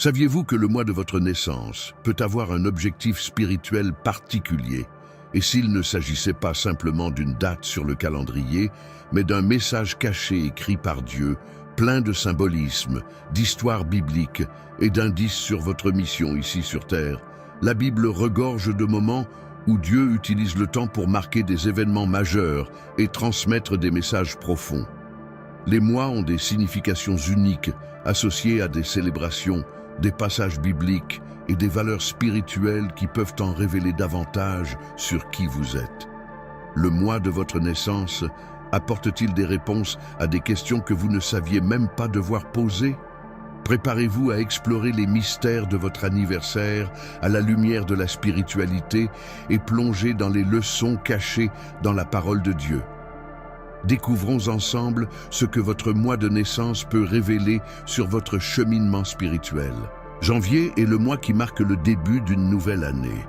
Saviez-vous que le mois de votre naissance peut avoir un objectif spirituel particulier, et s'il ne s'agissait pas simplement d'une date sur le calendrier, mais d'un message caché écrit par Dieu, plein de symbolisme, d'histoires bibliques et d'indices sur votre mission ici sur Terre? La Bible regorge de moments où Dieu utilise le temps pour marquer des événements majeurs et transmettre des messages profonds. Les mois ont des significations uniques associées à des célébrations, des passages bibliques et des valeurs spirituelles qui peuvent en révéler davantage sur qui vous êtes. Le mois de votre naissance apporte-t-il des réponses à des questions que vous ne saviez même pas devoir poser? Préparez-vous à explorer les mystères de votre anniversaire à la lumière de la spiritualité et plongez dans les leçons cachées dans la parole de Dieu. Découvrons ensemble ce que votre mois de naissance peut révéler sur votre cheminement spirituel. Janvier est le mois qui marque le début d'une nouvelle année.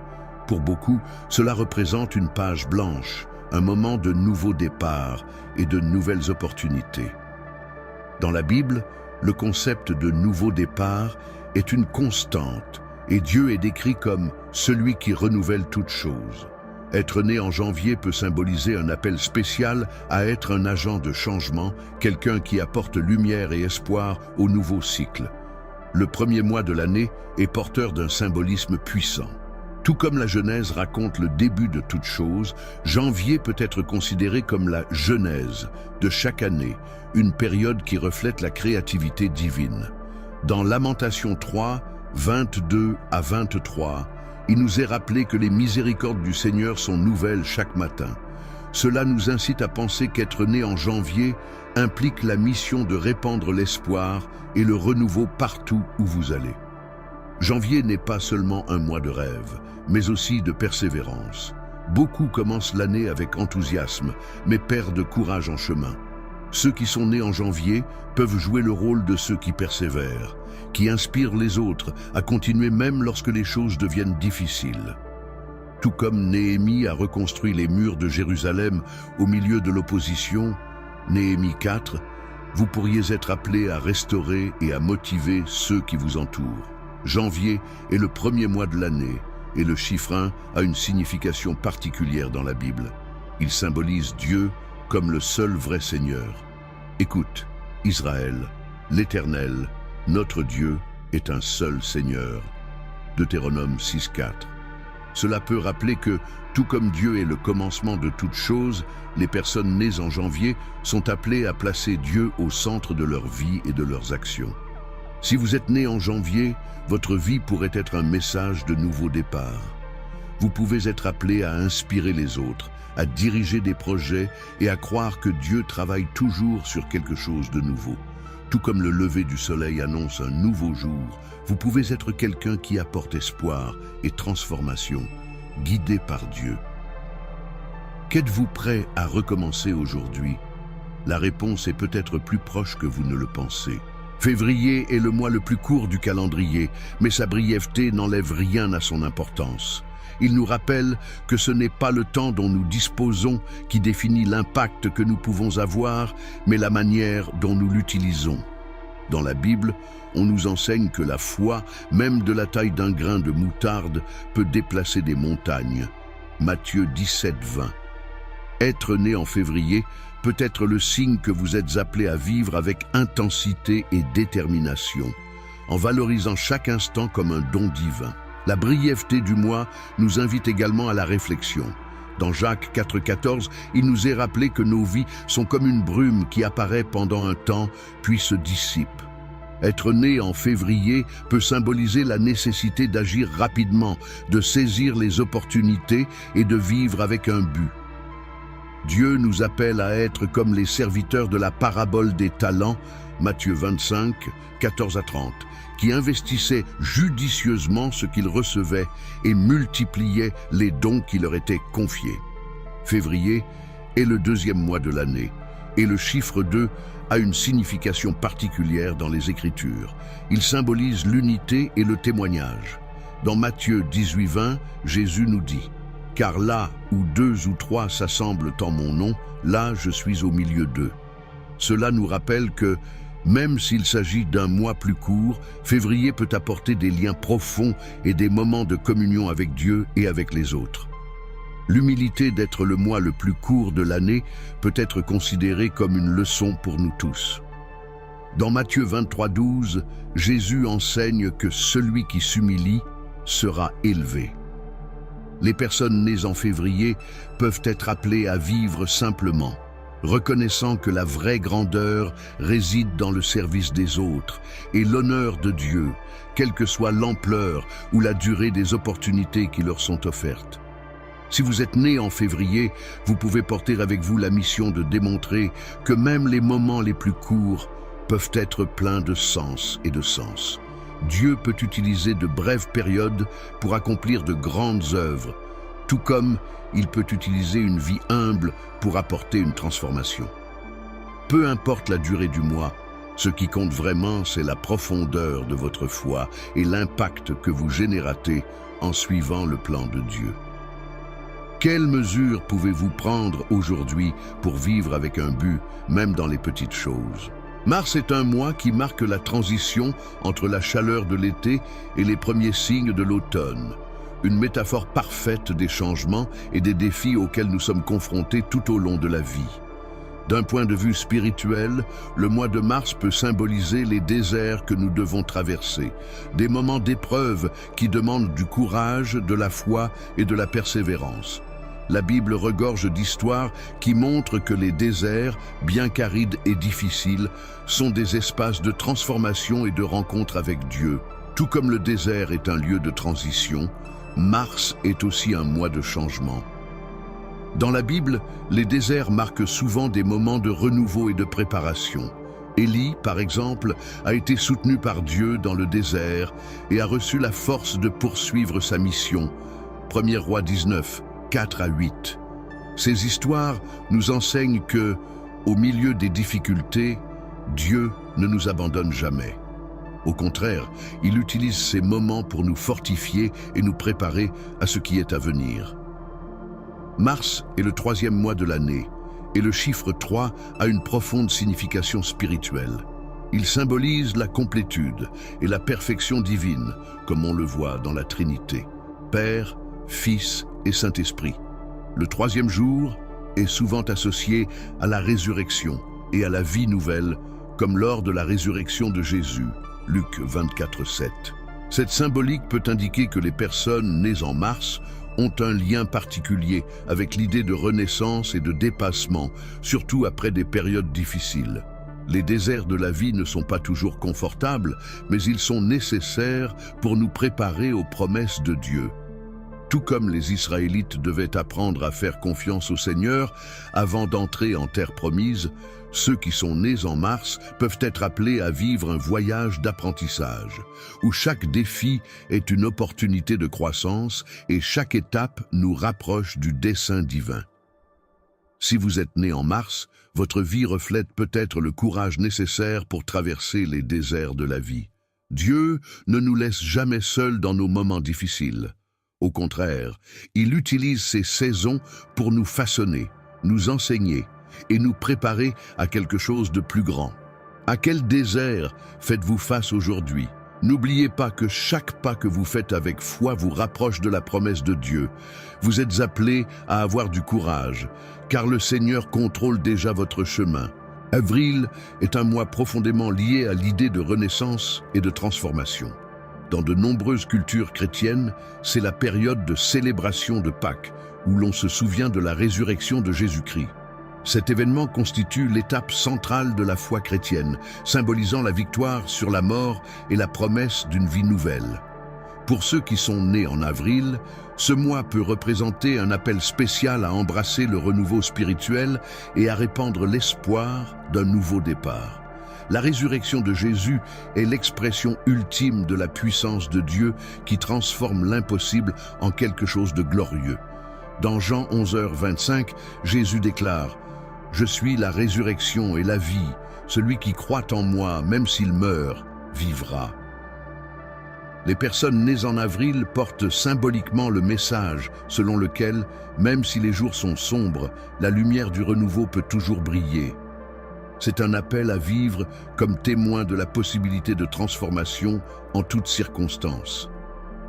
Pour beaucoup, cela représente une page blanche, un moment de nouveau départ et de nouvelles opportunités. Dans la Bible, le concept de nouveau départ est une constante et Dieu est décrit comme celui qui renouvelle toutes choses. Être né en janvier peut symboliser un appel spécial à être un agent de changement, quelqu'un qui apporte lumière et espoir au nouveau cycle. Le premier mois de l'année est porteur d'un symbolisme puissant. Tout comme la Genèse raconte le début de toute chose, janvier peut être considéré comme la genèse de chaque année, une période qui reflète la créativité divine. Dans Lamentations 3, 22 à 23, il nous est rappelé que les miséricordes du Seigneur sont nouvelles chaque matin. Cela nous incite à penser qu'être né en janvier implique la mission de répandre l'espoir et le renouveau partout où vous allez. Janvier n'est pas seulement un mois de rêve, mais aussi de persévérance. Beaucoup commencent l'année avec enthousiasme, mais perdent courage en chemin. Ceux qui sont nés en janvier peuvent jouer le rôle de ceux qui persévèrent, qui inspirent les autres à continuer même lorsque les choses deviennent difficiles. Tout comme Néhémie a reconstruit les murs de Jérusalem au milieu de l'opposition, Néhémie 4, vous pourriez être appelés à restaurer et à motiver ceux qui vous entourent. Janvier est le premier mois de l'année et le chiffre 1 a une signification particulière dans la Bible. Il symbolise Dieu comme le seul vrai Seigneur. Écoute, Israël, l'Éternel, notre Dieu, est un seul Seigneur. Deutéronome 6,4. Cela peut rappeler que, tout comme Dieu est le commencement de toutes choses, les personnes nées en janvier sont appelées à placer Dieu au centre de leur vie et de leurs actions. Si vous êtes né en janvier, votre vie pourrait être un message de nouveau départ. Vous pouvez être appelé à inspirer les autres, à diriger des projets et à croire que Dieu travaille toujours sur quelque chose de nouveau. Tout comme le lever du soleil annonce un nouveau jour, vous pouvez être quelqu'un qui apporte espoir et transformation, guidé par Dieu. Qu'êtes-vous prêt à recommencer aujourd'hui? La réponse est peut-être plus proche que vous ne le pensez. Février est le mois le plus court du calendrier, mais sa brièveté n'enlève rien à son importance. Il nous rappelle que ce n'est pas le temps dont nous disposons qui définit l'impact que nous pouvons avoir, mais la manière dont nous l'utilisons. Dans la Bible, on nous enseigne que la foi, même de la taille d'un grain de moutarde, peut déplacer des montagnes. Matthieu 17, 20. Être né en février peut être le signe que vous êtes appelé à vivre avec intensité et détermination, en valorisant chaque instant comme un don divin. La brièveté du mois nous invite également à la réflexion. Dans Jacques 4,14, il nous est rappelé que nos vies sont comme une brume qui apparaît pendant un temps, puis se dissipe. Être né en février peut symboliser la nécessité d'agir rapidement, de saisir les opportunités et de vivre avec un but. Dieu nous appelle à être comme les serviteurs de la parabole des talents, Matthieu 25, 14 à 30, qui investissaient judicieusement ce qu'ils recevaient et multipliaient les dons qui leur étaient confiés. Février est le deuxième mois de l'année, et le chiffre 2 a une signification particulière dans les Écritures. Il symbolise l'unité et le témoignage. Dans Matthieu 18, 20, Jésus nous dit « Car là où 2 ou 3 s'assemblent en mon nom, là je suis au milieu d'eux. » Cela nous rappelle que Même s'il s'agit d'un mois plus court, février peut apporter des liens profonds et des moments de communion avec Dieu et avec les autres. L'humilité d'être le mois le plus court de l'année peut être considérée comme une leçon pour nous tous. Dans Matthieu 23:12, Jésus enseigne que celui qui s'humilie sera élevé. Les personnes nées en février peuvent être appelées à vivre simplement, reconnaissant que la vraie grandeur réside dans le service des autres et l'honneur de Dieu, quelle que soit l'ampleur ou la durée des opportunités qui leur sont offertes. Si vous êtes né en février, vous pouvez porter avec vous la mission de démontrer que même les moments les plus courts peuvent être pleins de sens et de sens. Dieu peut utiliser de brèves périodes pour accomplir de grandes œuvres, tout comme il peut utiliser une vie humble pour apporter une transformation. Peu importe la durée du mois, ce qui compte vraiment, c'est la profondeur de votre foi et l'impact que vous générez en suivant le plan de Dieu. Quelles mesures pouvez-vous prendre aujourd'hui pour vivre avec un but, même dans les petites choses? Mars est un mois qui marque la transition entre la chaleur de l'été et les premiers signes de l'automne. Une métaphore parfaite des changements et des défis auxquels nous sommes confrontés tout au long de la vie. D'un point de vue spirituel, le mois de mars peut symboliser les déserts que nous devons traverser, des moments d'épreuve qui demandent du courage, de la foi et de la persévérance. La Bible regorge d'histoires qui montrent que les déserts, bien qu'arides et difficiles, sont des espaces de transformation et de rencontre avec Dieu. Tout comme le désert est un lieu de transition, Mars est aussi un mois de changement. Dans la Bible, les déserts marquent souvent des moments de renouveau et de préparation. Élie, par exemple, a été soutenu par Dieu dans le désert et a reçu la force de poursuivre sa mission. 1er Roi 19, 4-8. Ces histoires nous enseignent que, au milieu des difficultés, Dieu ne nous abandonne jamais. Au contraire, il utilise ces moments pour nous fortifier et nous préparer à ce qui est à venir. Mars est le 3e mois de l'année, et le chiffre 3 a une profonde signification spirituelle. Il symbolise la complétude et la perfection divine, comme on le voit dans la Trinité, Père, Fils et Saint-Esprit. Le 3e jour est souvent associé à la résurrection et à la vie nouvelle, comme lors de la résurrection de Jésus, Luc 24:7. Cette symbolique peut indiquer que les personnes nées en mars ont un lien particulier avec l'idée de renaissance et de dépassement, surtout après des périodes difficiles. Les déserts de la vie ne sont pas toujours confortables, mais ils sont nécessaires pour nous préparer aux promesses de Dieu. Tout comme les Israélites devaient apprendre à faire confiance au Seigneur avant d'entrer en terre promise, ceux qui sont nés en mars peuvent être appelés à vivre un voyage d'apprentissage, où chaque défi est une opportunité de croissance et chaque étape nous rapproche du dessein divin. Si vous êtes né en mars, votre vie reflète peut-être le courage nécessaire pour traverser les déserts de la vie. Dieu ne nous laisse jamais seuls dans nos moments difficiles. Au contraire, il utilise ces saisons pour nous façonner, nous enseigner et nous préparer à quelque chose de plus grand. À quel désert faites-vous face aujourd'hui? N'oubliez pas que chaque pas que vous faites avec foi vous rapproche de la promesse de Dieu. Vous êtes appelés à avoir du courage, car le Seigneur contrôle déjà votre chemin. Avril est un mois profondément lié à l'idée de renaissance et de transformation. Dans de nombreuses cultures chrétiennes, c'est la période de célébration de Pâques, où l'on se souvient de la résurrection de Jésus-Christ. Cet événement constitue l'étape centrale de la foi chrétienne, symbolisant la victoire sur la mort et la promesse d'une vie nouvelle. Pour ceux qui sont nés en avril, ce mois peut représenter un appel spécial à embrasser le renouveau spirituel et à répandre l'espoir d'un nouveau départ. La résurrection de Jésus est l'expression ultime de la puissance de Dieu qui transforme l'impossible en quelque chose de glorieux. Dans Jean 11h25, Jésus déclare « Je suis la résurrection et la vie. Celui qui croit en moi, même s'il meurt, vivra. » Les personnes nées en avril portent symboliquement le message selon lequel, même si les jours sont sombres, la lumière du renouveau peut toujours briller. C'est un appel à vivre comme témoin de la possibilité de transformation en toutes circonstances.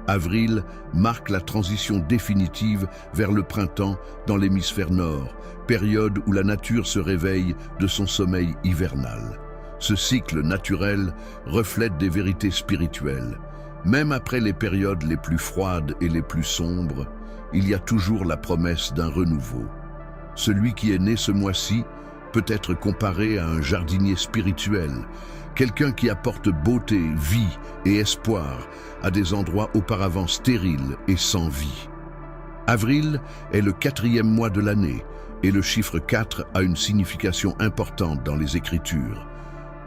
Avril marque la transition définitive vers le printemps dans l'hémisphère nord, période où la nature se réveille de son sommeil hivernal. Ce cycle naturel reflète des vérités spirituelles. Même après les périodes les plus froides et les plus sombres, il y a toujours la promesse d'un renouveau. Celui qui est né ce mois-ci peut être comparé à un jardinier spirituel, quelqu'un qui apporte beauté, vie et espoir à des endroits auparavant stériles et sans vie. Avril est le 4e mois de l'année et le chiffre 4 a une signification importante dans les Écritures.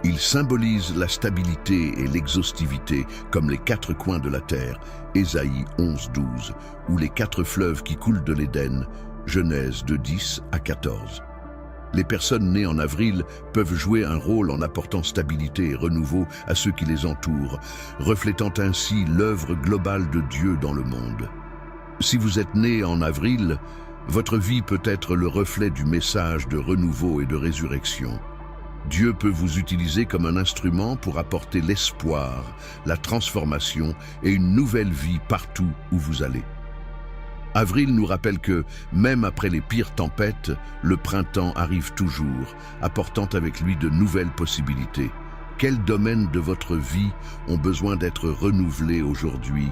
Il symbolise la stabilité et l'exhaustivité comme les 4 coins de la terre, Ésaïe 11:12, ou les 4 fleuves qui coulent de l'Éden, Genèse 10 à 14. Les personnes nées en avril peuvent jouer un rôle en apportant stabilité et renouveau à ceux qui les entourent, reflétant ainsi l'œuvre globale de Dieu dans le monde. Si vous êtes né en avril, votre vie peut être le reflet du message de renouveau et de résurrection. Dieu peut vous utiliser comme un instrument pour apporter l'espoir, la transformation et une nouvelle vie partout où vous allez. Avril nous rappelle que, même après les pires tempêtes, le printemps arrive toujours, apportant avec lui de nouvelles possibilités. Quels domaines de votre vie ont besoin d'être renouvelés aujourd'hui?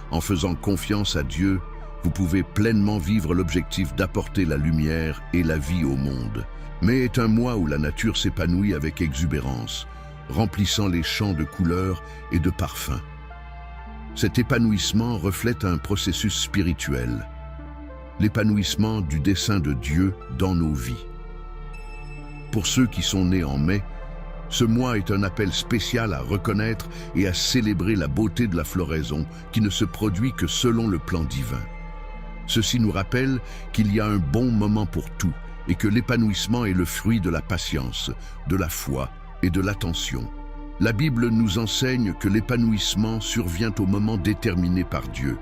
En faisant confiance à Dieu, vous pouvez pleinement vivre l'objectif d'apporter la lumière et la vie au monde. Mai est un mois où la nature s'épanouit avec exubérance, remplissant les champs de couleurs et de parfums. Cet épanouissement reflète un processus spirituel, l'épanouissement du dessein de Dieu dans nos vies. Pour ceux qui sont nés en mai, ce mois est un appel spécial à reconnaître et à célébrer la beauté de la floraison qui ne se produit que selon le plan divin. Ceci nous rappelle qu'il y a un bon moment pour tout et que l'épanouissement est le fruit de la patience, de la foi et de l'attention. La Bible nous enseigne que l'épanouissement survient au moment déterminé par Dieu.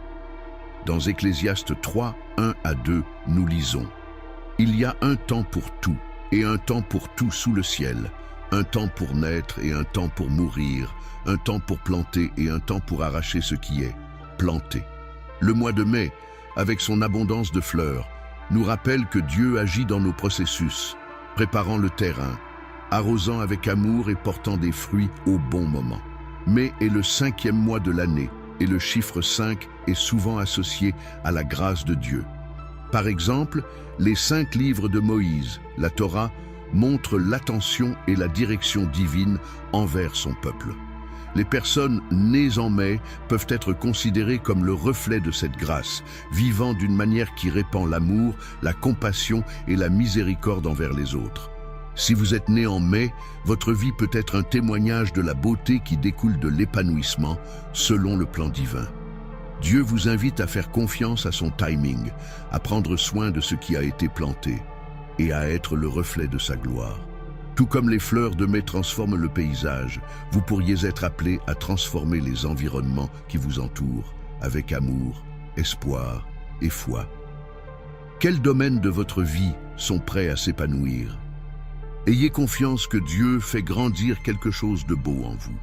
Dans Ecclésiaste 3, 1 à 2, nous lisons « Il y a un temps pour tout, et un temps pour tout sous le ciel, un temps pour naître et un temps pour mourir, un temps pour planter et un temps pour arracher ce qui est planté. » Le mois de mai, avec son abondance de fleurs, nous rappelle que Dieu agit dans nos processus, préparant le terrain, arrosant avec amour et portant des fruits au bon moment. Mai est le 5e mois de l'année et le chiffre 5 est souvent associé à la grâce de Dieu. Par exemple, les 5 livres de Moïse, la Torah, montrent l'attention et la direction divine envers son peuple. Les personnes nées en mai peuvent être considérées comme le reflet de cette grâce, vivant d'une manière qui répand l'amour, la compassion et la miséricorde envers les autres. Si vous êtes né en mai, votre vie peut être un témoignage de la beauté qui découle de l'épanouissement selon le plan divin. Dieu vous invite à faire confiance à son timing, à prendre soin de ce qui a été planté et à être le reflet de sa gloire. Tout comme les fleurs de mai transforment le paysage, vous pourriez être appelé à transformer les environnements qui vous entourent avec amour, espoir et foi. Quels domaines de votre vie sont prêts à s'épanouir? Ayez confiance que Dieu fait grandir quelque chose de beau en vous.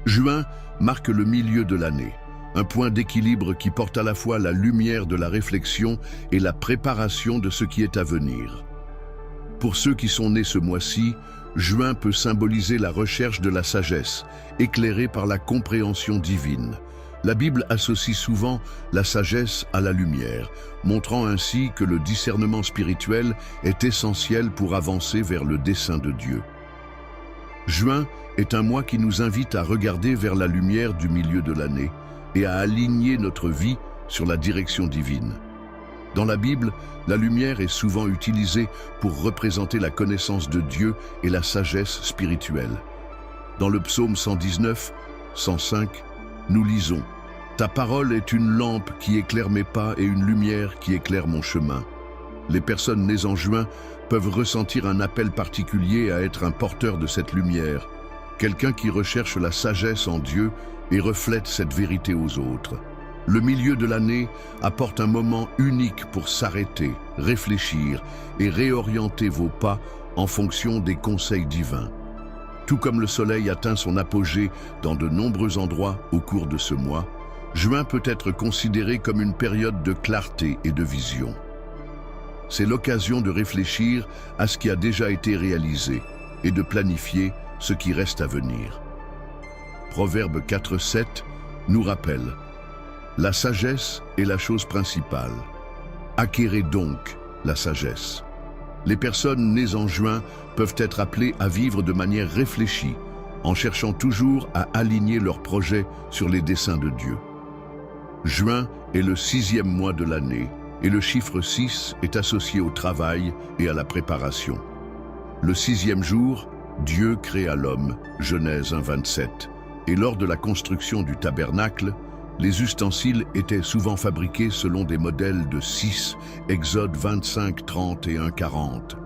Juin marque le milieu de l'année, un point d'équilibre qui porte à la fois la lumière de la réflexion et la préparation de ce qui est à venir. Pour ceux qui sont nés ce mois-ci, juin peut symboliser la recherche de la sagesse, éclairée par la compréhension divine. La Bible associe souvent la sagesse à la lumière, montrant ainsi que le discernement spirituel est essentiel pour avancer vers le dessein de Dieu. Juin est un mois qui nous invite à regarder vers la lumière du milieu de l'année et à aligner notre vie sur la direction divine. Dans la Bible, la lumière est souvent utilisée pour représenter la connaissance de Dieu et la sagesse spirituelle. Dans le psaume 119, 105, nous lisons « Ta parole est une lampe qui éclaire mes pas et une lumière qui éclaire mon chemin. » Les personnes nées en juin peuvent ressentir un appel particulier à être un porteur de cette lumière, quelqu'un qui recherche la sagesse en Dieu et reflète cette vérité aux autres. Le milieu de l'année apporte un moment unique pour s'arrêter, réfléchir et réorienter vos pas en fonction des conseils divins. Tout comme le soleil atteint son apogée dans de nombreux endroits au cours de ce mois, juin peut être considéré comme une période de clarté et de vision. C'est l'occasion de réfléchir à ce qui a déjà été réalisé et de planifier ce qui reste à venir. Proverbe 4,7 nous rappelle « La sagesse est la chose principale. Acquérez donc la sagesse. » Les personnes nées en juin peuvent être appelées à vivre de manière réfléchie, en cherchant toujours à aligner leurs projets sur les desseins de Dieu. Juin est le 6e mois de l'année et le chiffre 6 est associé au travail et à la préparation. Le 6e jour, Dieu créa l'homme, Genèse 1,27, et lors de la construction du tabernacle, les ustensiles étaient souvent fabriqués selon des modèles de 6, Exode 25, 30 et 1, 40.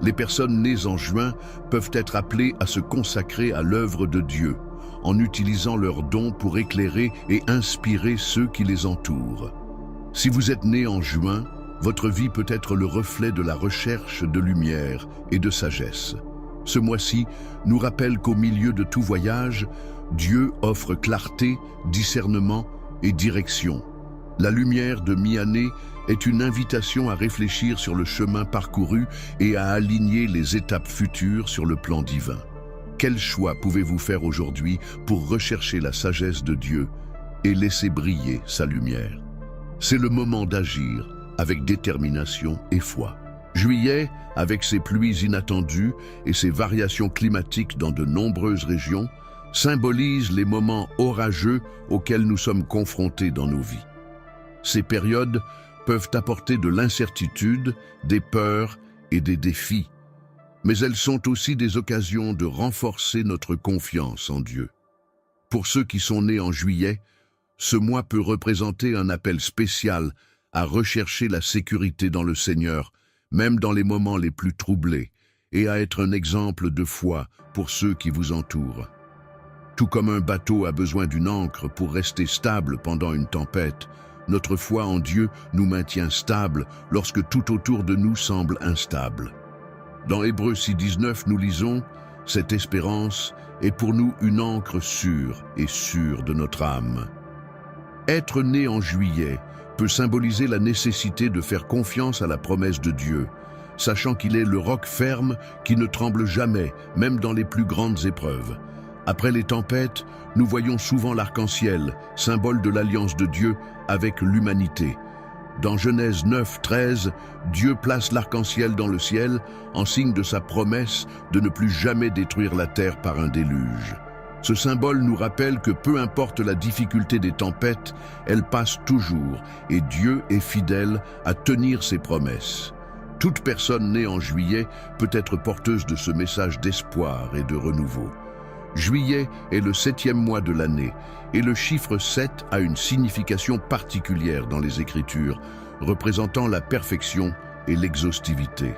Les personnes nées en juin peuvent être appelées à se consacrer à l'œuvre de Dieu, en utilisant leurs dons pour éclairer et inspirer ceux qui les entourent. Si vous êtes né en juin, votre vie peut être le reflet de la recherche de lumière et de sagesse. Ce mois-ci nous rappelle qu'au milieu de tout voyage, Dieu offre clarté, discernement et direction. La lumière de mi-année est une invitation à réfléchir sur le chemin parcouru et à aligner les étapes futures sur le plan divin. Quel choix pouvez-vous faire aujourd'hui pour rechercher la sagesse de Dieu et laisser briller sa lumière? C'est le moment d'agir avec détermination et foi. Juillet, avec ses pluies inattendues et ses variations climatiques dans de nombreuses régions, symbolise les moments orageux auxquels nous sommes confrontés dans nos vies. Ces périodes peuvent apporter de l'incertitude, des peurs et des défis, mais elles sont aussi des occasions de renforcer notre confiance en Dieu. Pour ceux qui sont nés en juillet, ce mois peut représenter un appel spécial à rechercher la sécurité dans le Seigneur, même dans les moments les plus troublés, et à être un exemple de foi pour ceux qui vous entourent. Tout comme un bateau a besoin d'une ancre pour rester stable pendant une tempête, notre foi en Dieu nous maintient stables lorsque tout autour de nous semble instable. Dans Hébreux 6,19, nous lisons « Cette espérance est pour nous une ancre sûre et sûre de notre âme. » Être né en juillet peut symboliser la nécessité de faire confiance à la promesse de Dieu, sachant qu'il est le roc ferme qui ne tremble jamais, même dans les plus grandes épreuves. Après les tempêtes, nous voyons souvent l'arc-en-ciel, symbole de l'alliance de Dieu avec l'humanité. Dans Genèse 9, 13, Dieu place l'arc-en-ciel dans le ciel en signe de sa promesse de ne plus jamais détruire la terre par un déluge. Ce symbole nous rappelle que peu importe la difficulté des tempêtes, elles passent toujours et Dieu est fidèle à tenir ses promesses. Toute personne née en juillet peut être porteuse de ce message d'espoir et de renouveau. Juillet est le 7e mois de l'année et le chiffre 7 a une signification particulière dans les Écritures, représentant la perfection et l'exhaustivité.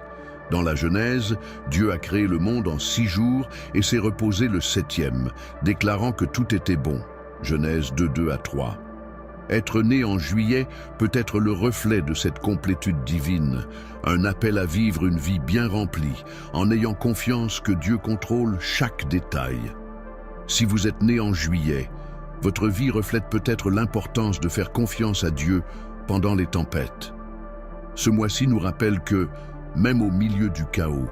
Dans la Genèse, Dieu a créé le monde en 6 jours et s'est reposé le 7e, déclarant que tout était bon. Genèse 2, 2 à 3. Être né en juillet peut être le reflet de cette complétude divine, un appel à vivre une vie bien remplie, en ayant confiance que Dieu contrôle chaque détail. Si vous êtes né en juillet, votre vie reflète peut-être l'importance de faire confiance à Dieu pendant les tempêtes. Ce mois-ci nous rappelle que, même au milieu du chaos,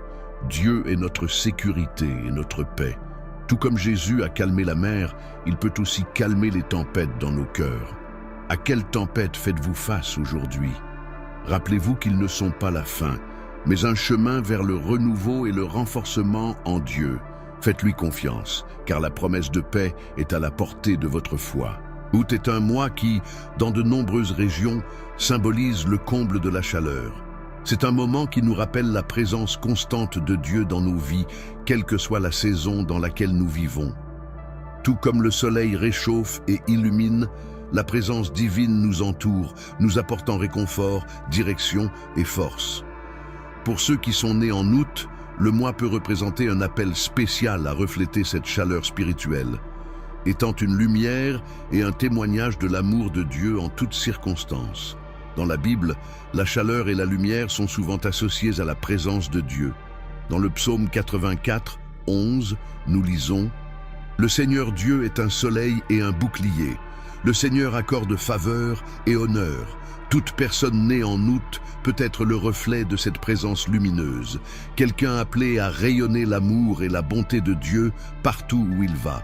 Dieu est notre sécurité et notre paix. Tout comme Jésus a calmé la mer, il peut aussi calmer les tempêtes dans nos cœurs. À quelle tempête faites-vous face aujourd'hui? Rappelez-vous qu'ils ne sont pas la fin, mais un chemin vers le renouveau et le renforcement en Dieu. Faites-lui confiance, car la promesse de paix est à la portée de votre foi. Août est un mois qui, dans de nombreuses régions, symbolise le comble de la chaleur. C'est un moment qui nous rappelle la présence constante de Dieu dans nos vies, quelle que soit la saison dans laquelle nous vivons. Tout comme le soleil réchauffe et illumine, la présence divine nous entoure, nous apportant réconfort, direction et force. Pour ceux qui sont nés en août, le mois peut représenter un appel spécial à refléter cette chaleur spirituelle, étant une lumière et un témoignage de l'amour de Dieu en toutes circonstances. Dans la Bible, la chaleur et la lumière sont souvent associées à la présence de Dieu. Dans le psaume 84, 11, nous lisons « Le Seigneur Dieu est un soleil et un bouclier. Le Seigneur accorde faveur et honneur. Toute personne née en août peut être le reflet de cette présence lumineuse, quelqu'un appelé à rayonner l'amour et la bonté de Dieu partout où il va.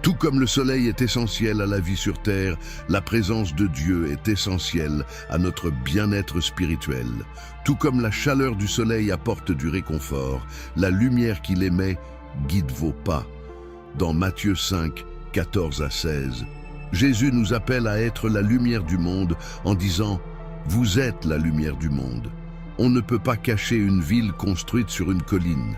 Tout comme le soleil est essentiel à la vie sur terre, la présence de Dieu est essentielle à notre bien-être spirituel. Tout comme la chaleur du soleil apporte du réconfort, la lumière qu'il émet guide vos pas. Dans Matthieu 5, 14 à 16, Jésus nous appelle à être la lumière du monde en disant « Vous êtes la lumière du monde ». On ne peut pas cacher une ville construite sur une colline.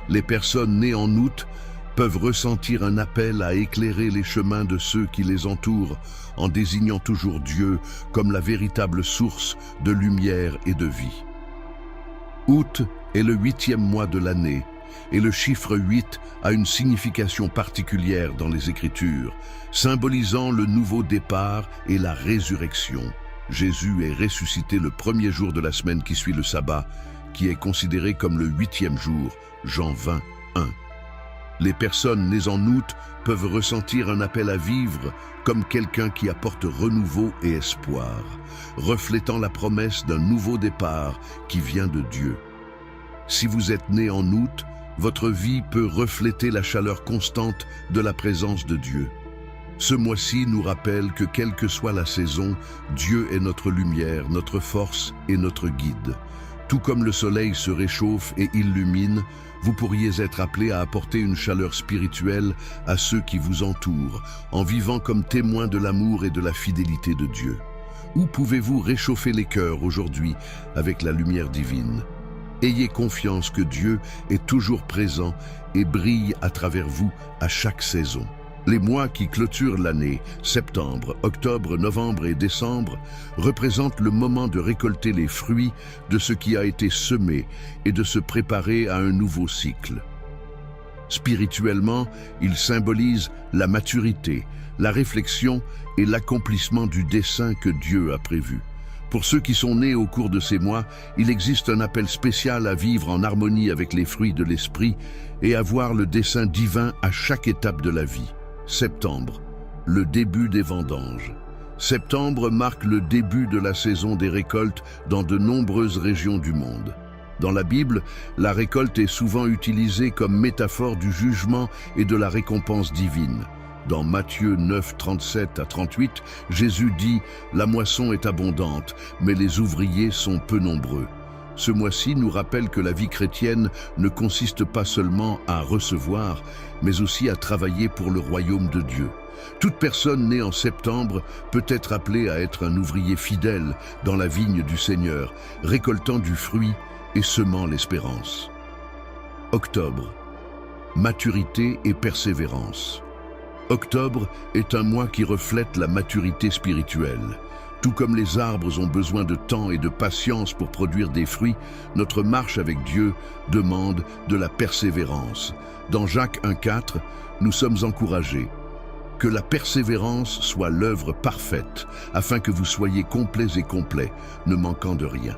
Les personnes nées en août peuvent ressentir un appel à éclairer les chemins de ceux qui les entourent en désignant toujours Dieu comme la véritable source de lumière et de vie. Août est le 8e mois de l'année et le chiffre 8 a une signification particulière dans les Écritures, symbolisant le nouveau départ et la résurrection. Jésus est ressuscité le premier jour de la semaine qui suit le sabbat, qui est considéré comme le 8e jour, Jean 20, 1. Les personnes nées en août peuvent ressentir un appel à vivre comme quelqu'un qui apporte renouveau et espoir, reflétant la promesse d'un nouveau départ qui vient de Dieu. Si vous êtes né en août, votre vie peut refléter la chaleur constante de la présence de Dieu. Ce mois-ci nous rappelle que quelle que soit la saison, Dieu est notre lumière, notre force et notre guide. Tout comme le soleil se réchauffe et illumine, vous pourriez être appelé à apporter une chaleur spirituelle à ceux qui vous entourent, en vivant comme témoin de l'amour et de la fidélité de Dieu. Où pouvez-vous réchauffer les cœurs aujourd'hui avec la lumière divine? Ayez confiance que Dieu est toujours présent et brille à travers vous à chaque saison. Les mois qui clôturent l'année, septembre, octobre, novembre et décembre, représentent le moment de récolter les fruits de ce qui a été semé et de se préparer à un nouveau cycle. Spirituellement, ils symbolisent la maturité, la réflexion et l'accomplissement du dessein que Dieu a prévu. Pour ceux qui sont nés au cours de ces mois, il existe un appel spécial à vivre en harmonie avec les fruits de l'esprit et à voir le dessein divin à chaque étape de la vie. Septembre, le début des vendanges. Septembre marque le début de la saison des récoltes dans de nombreuses régions du monde. Dans la Bible, la récolte est souvent utilisée comme métaphore du jugement et de la récompense divine. Dans Matthieu 9, 37 à 38, Jésus dit « La moisson est abondante, mais les ouvriers sont peu nombreux ». Ce mois-ci nous rappelle que la vie chrétienne ne consiste pas seulement à recevoir, mais aussi à travailler pour le royaume de Dieu. Toute personne née en septembre peut être appelée à être un ouvrier fidèle dans la vigne du Seigneur, récoltant du fruit et semant l'espérance. Octobre, maturité et persévérance. Octobre est un mois qui reflète la maturité spirituelle. Tout comme les arbres ont besoin de temps et de patience pour produire des fruits, notre marche avec Dieu demande de la persévérance. Dans Jacques 1,4, nous sommes encouragés. Que la persévérance soit l'œuvre parfaite, afin que vous soyez complets et complets, ne manquant de rien.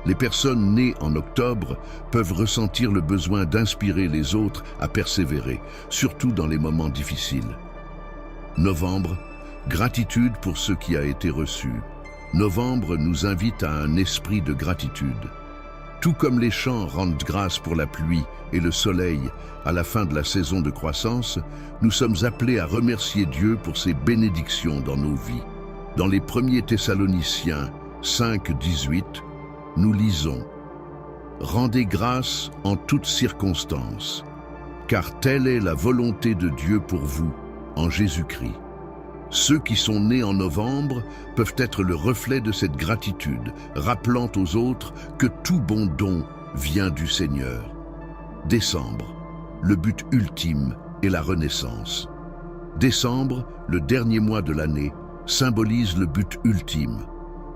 Les personnes nées en octobre peuvent ressentir le besoin d'inspirer les autres à persévérer, surtout dans les moments difficiles. Novembre, gratitude pour ce qui a été reçu. Novembre nous invite à un esprit de gratitude. Tout comme les champs rendent grâce pour la pluie et le soleil à la fin de la saison de croissance, nous sommes appelés à remercier Dieu pour ses bénédictions dans nos vies. Dans les 1er Thessaloniciens 5, 18, nous lisons « Rendez grâce en toutes circonstances, car telle est la volonté de Dieu pour vous, en Jésus-Christ. » Ceux qui sont nés en novembre peuvent être le reflet de cette gratitude, rappelant aux autres que tout bon don vient du Seigneur. Décembre, le but ultime est la renaissance. Décembre, le dernier mois de l'année, symbolise le but ultime.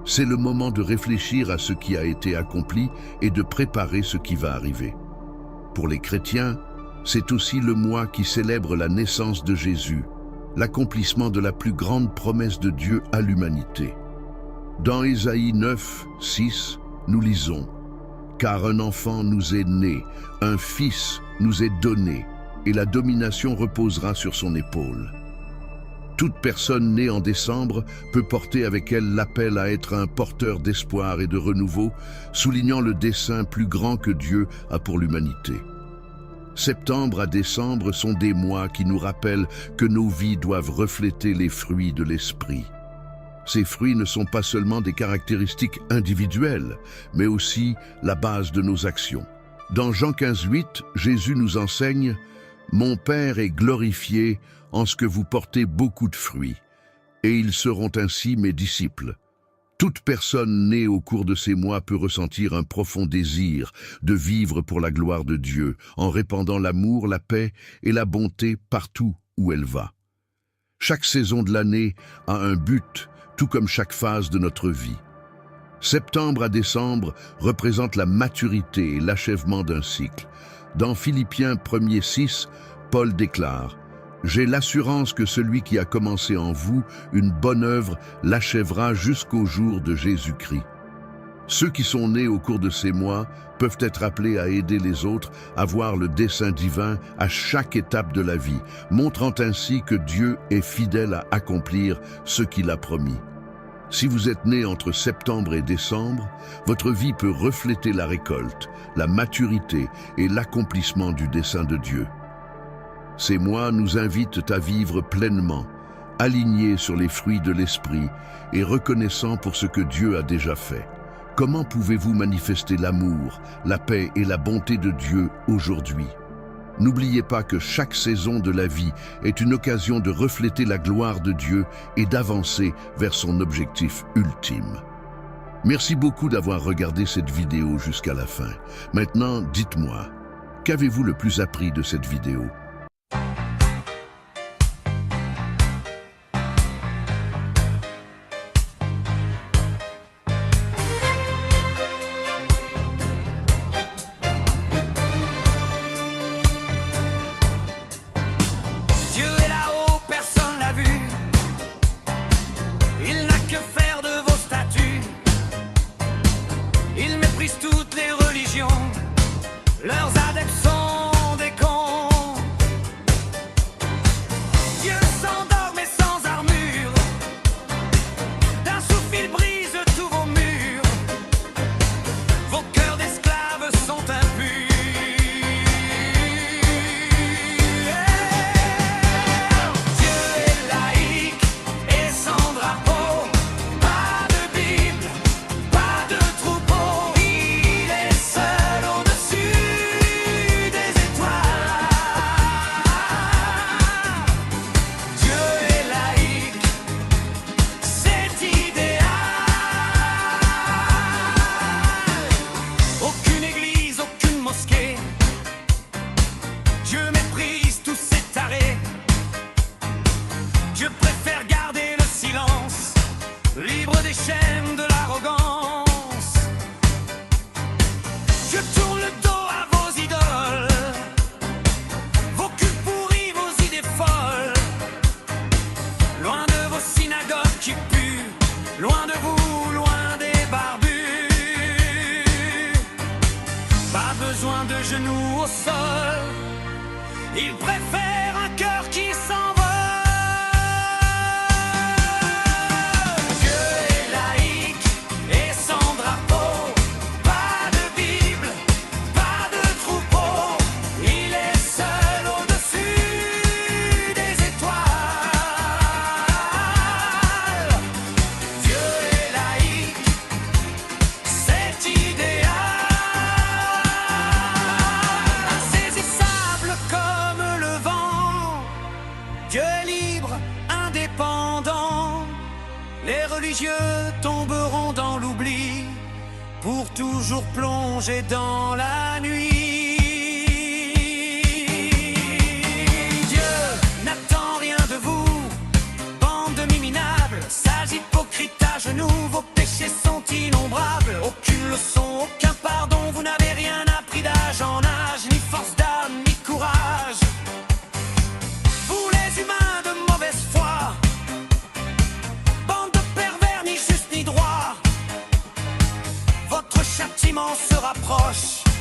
C'est le moment de réfléchir à ce qui a été accompli et de préparer ce qui va arriver. Pour les chrétiens, c'est aussi le mois qui célèbre la naissance de Jésus, l'accomplissement de la plus grande promesse de Dieu à l'humanité. Dans Ésaïe 9, 6, nous lisons « Car un enfant nous est né, un fils nous est donné, et la domination reposera sur son épaule. Toute personne née en décembre peut porter avec elle l'appel à être un porteur d'espoir et de renouveau, soulignant le dessein plus grand que Dieu a pour l'humanité. Septembre à décembre sont des mois qui nous rappellent que nos vies doivent refléter les fruits de l'esprit. Ces fruits ne sont pas seulement des caractéristiques individuelles, mais aussi la base de nos actions. Dans Jean 15:8, Jésus nous enseigne « Mon Père est glorifié en ce que vous portez beaucoup de fruits, et ils seront ainsi mes disciples. » Toute personne née au cours de ces mois peut ressentir un profond désir de vivre pour la gloire de Dieu, en répandant l'amour, la paix et la bonté partout où elle va. Chaque saison de l'année a un but, tout comme chaque phase de notre vie. Septembre à décembre représente la maturité et l'achèvement d'un cycle. Dans Philippiens 1:6, Paul déclare « J'ai l'assurance que celui qui a commencé en vous une bonne œuvre l'achèvera jusqu'au jour de Jésus-Christ. » Ceux qui sont nés au cours de ces mois peuvent être appelés à aider les autres à voir le dessein divin à chaque étape de la vie, montrant ainsi que Dieu est fidèle à accomplir ce qu'il a promis. Si vous êtes né entre septembre et décembre, votre vie peut refléter la récolte, la maturité et l'accomplissement du dessein de Dieu. Ces mois nous invitent à vivre pleinement, alignés sur les fruits de l'esprit et reconnaissants pour ce que Dieu a déjà fait. Comment pouvez-vous manifester l'amour, la paix et la bonté de Dieu aujourd'hui? N'oubliez pas que chaque saison de la vie est une occasion de refléter la gloire de Dieu et d'avancer vers son objectif ultime. Merci beaucoup d'avoir regardé cette vidéo jusqu'à la fin. Maintenant, dites-moi, qu'avez-vous le plus appris de cette vidéo? Toutes les religions, leurs adeptes sont des cons. Dieu s'endort mais sans armure, d'un souffle il brise tous vos murs. Vos cœurs d'esclaves sont impurs. Dieu est laïque et sans drapeau, pas de Bible, pas de troupeau. Dieu méprise tous ces tarés. Dieu préfère garder le silence, libre des chaînes de l'arrogance. Dieu tourne le dos à vos idoles, vos cultes pourris, vos idées folles. Loin de vos synagogues qui puent, loin de vous, loin des barbus. Pas besoin de genoux au sol, il préfère un cœur qui s'envole. Dieu est laïque et sans drapeau, pas de Bible, pas de troupeau. Il est seul au-dessus des étoiles. Dieu est laïque, c'est idéal. Insaisissable comme le vent, Dieu est libre, indépendant. Les religieux tomberont dans l'oubli, pour toujours plonger dans la nuit. Dieu n'attend rien de vous, bande de minables, sages hypocrites à genoux. Vos péchés sont innombrables, aucune leçon, aucun pardon. Vous n'avez rien appris d'âge en âge, ni force d'âme, ni courage. Vous les humains de mauvaise foi, bande de pervers, ni juste ni droit. Votre châtiment sera rapproche.